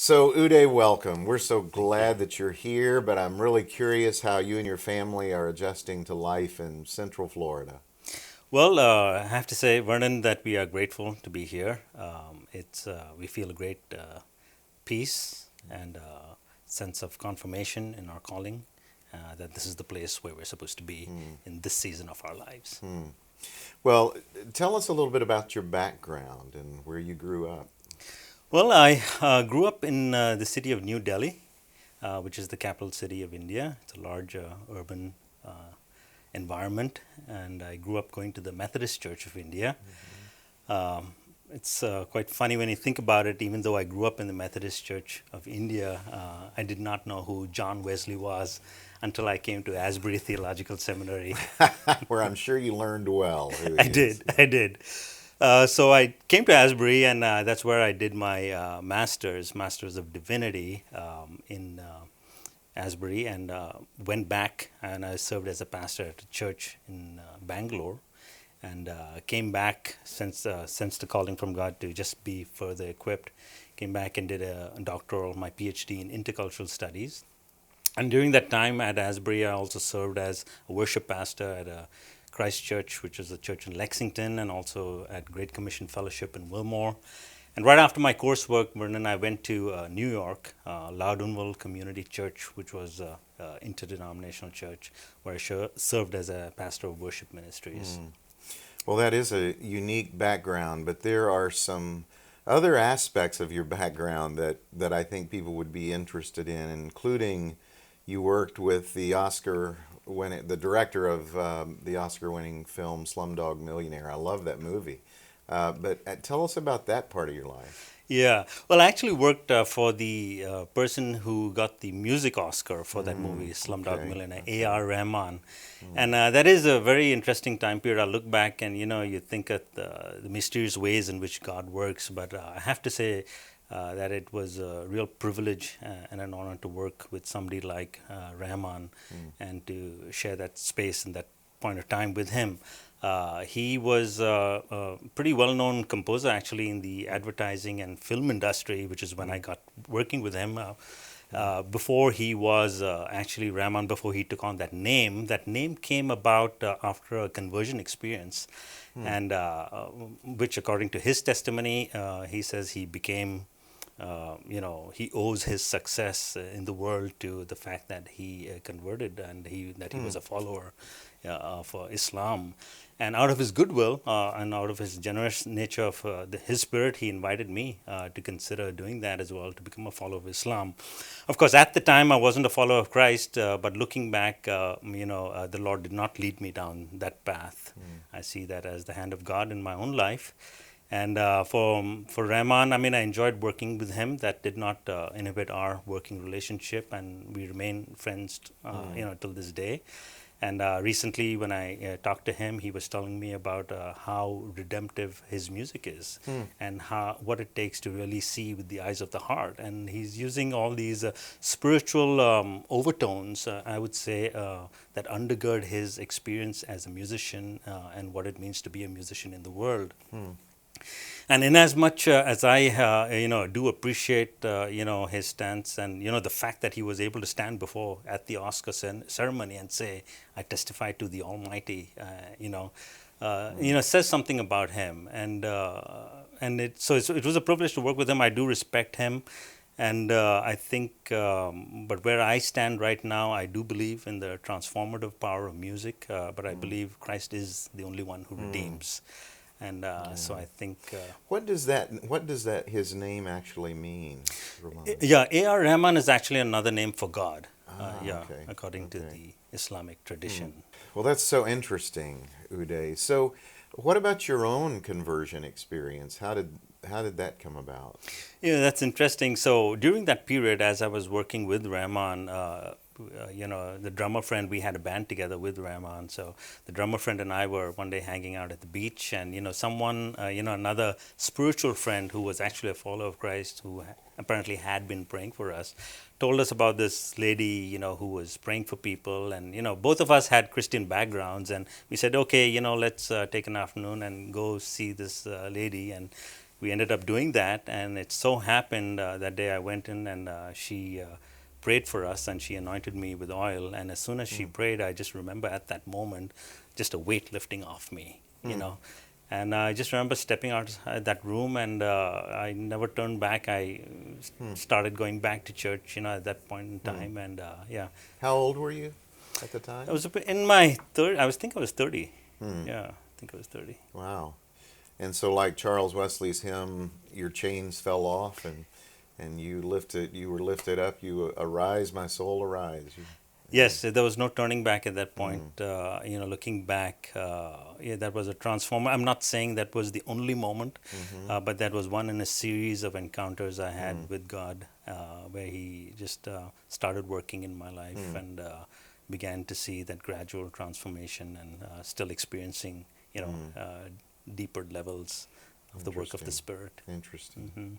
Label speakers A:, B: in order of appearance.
A: So, Uday, welcome. We're so glad that you're here, but I'm really curious how you and your family are adjusting to life in Central Florida.
B: Well, I have to say, Vernon, that we are grateful to be here. We feel a great peace and sense of confirmation in our calling. That this is the place where we're supposed to be
A: Hmm.
B: in this season of our lives.
A: Hmm. Well, tell us a little bit about your background and where you grew up.
B: Well, I grew up in the city of New Delhi, which is the capital city of India. It's a large urban environment, and I grew up going to the Methodist Church of India. Um, it's quite funny when you think about it. Even though I grew up in the Methodist Church of India, I did not know who John Wesley was until I came to Asbury Theological Seminary.
A: Where I'm sure you learned well who
B: I
A: he is.
B: did, I did. So I came to Asbury, and that's where I did my Masters of Divinity in Asbury, and went back and I served as a pastor at a church in Bangalore, and came back since the calling from God to just be further equipped. Came back and did a doctoral, my PhD in intercultural studies. And during that time at Asbury, I also served as a worship pastor at a Christ Church, which is a church in Lexington, and also at Great Commission Fellowship in Wilmore. And right after my coursework, Vernon, I went to New York, Loudonville Community Church, which was an interdenominational church, where I served as a pastor of worship ministries.
A: Hmm. Well, that is a unique background, but there are some other aspects of your background that I think people would be interested in, including you worked with the director of the Oscar-winning film Slumdog Millionaire. I love that movie. But tell us about that part of your life.
B: Yeah, well, I actually worked for the person who got the music Oscar for that movie, Slumdog
A: Okay,
B: Millionaire,
A: okay.
B: A.R. Rahman.
A: Mm,
B: And that is a very interesting time period. I look back and, you think of the mysterious ways in which God works. But I have to say that it was a real privilege and an honor to work with somebody like Rahman
A: mm,
B: and to share that space and that point of time with him. He was a pretty well-known composer actually in the advertising and film industry, which is when I
A: mm,
B: got working with him.
A: mm,
B: Before he was actually Rahman, before he took on that name came about after a conversion experience,
A: mm,
B: and which, according to his testimony, he says he became he owes his success in the world to the fact that he converted and that he was
A: mm,
B: a follower of Islam. And out of his goodwill and out of his generous nature of his spirit, he invited me to consider doing that as well, to become a follower of Islam. Of course, at the time, I wasn't a follower of Christ, but looking back, the Lord did not lead me down that path.
A: mm,
B: I see that as the hand of God in my own life. And for Rahman, I mean, I enjoyed working with him. That did not inhibit our working relationship, and we remain friends,
A: mm,
B: till this day. And recently, when I talked to him, he was telling me about how redemptive his music is,
A: mm.
B: and what it takes to really see with the eyes of the heart. And he's using all these spiritual overtones, I would say, that undergird his experience as a musician and what it means to be a musician in the world.
A: Hmm.
B: And in as much as I, do appreciate, his stance and, the fact that he was able to stand before at the Oscar ceremony and say, I testify to the Almighty, says something about him. And it was a privilege to work with him. I do respect him. And I think, but where I stand right now, I do believe in the transformative power of music, but I
A: Mm,
B: believe Christ is the only one who
A: mm.
B: redeems. And so
A: Yeah.
B: I think,
A: What does that his name actually mean, Ramon?
B: yeah, A.R. Rahman is actually another name for God.
A: Ah,
B: Yeah,
A: okay.
B: according to
A: Okay.
B: the Islamic
A: Hmm.
B: tradition.
A: Well, that's so interesting, Uday. So, what about your own conversion experience? How did that come about?
B: Yeah, that's interesting. So during that period, as I was working with Rahman, the drummer friend, we had a band together with Rahman. So the drummer friend and I were one day hanging out at the beach, and someone, another spiritual friend who was actually a follower of Christ, who apparently had been praying for us, told us about this lady, who was praying for people, and both of us had Christian backgrounds, and we said, okay, let's take an afternoon and go see this lady, and we ended up doing that, and it so happened that day I went in and she prayed for us, and she anointed me with oil. And as soon as she prayed, I just remember at that moment, just a weight lifting off me, you know. And I just remember stepping out that room, and I never turned back. I started going back to church, you know, at that point in time, and yeah.
A: How old were you at the time?
B: I was in my third. I was 30.
A: Hmm.
B: Yeah, I think I was 30.
A: Wow. And so, like Charles Wesley's hymn, your chains fell off, and you were lifted up. You arise, my soul, arise.
B: Yes, there was no turning back at that point. You know, looking back, yeah, that was a transform. I'm not saying that was the only moment, but that was one in a series of encounters I had with God, where He just started working in my life and began to see that gradual transformation, and still experiencing, you know, deeper levels of the work of the
A: Interesting.
B: Spirit.
A: Interesting.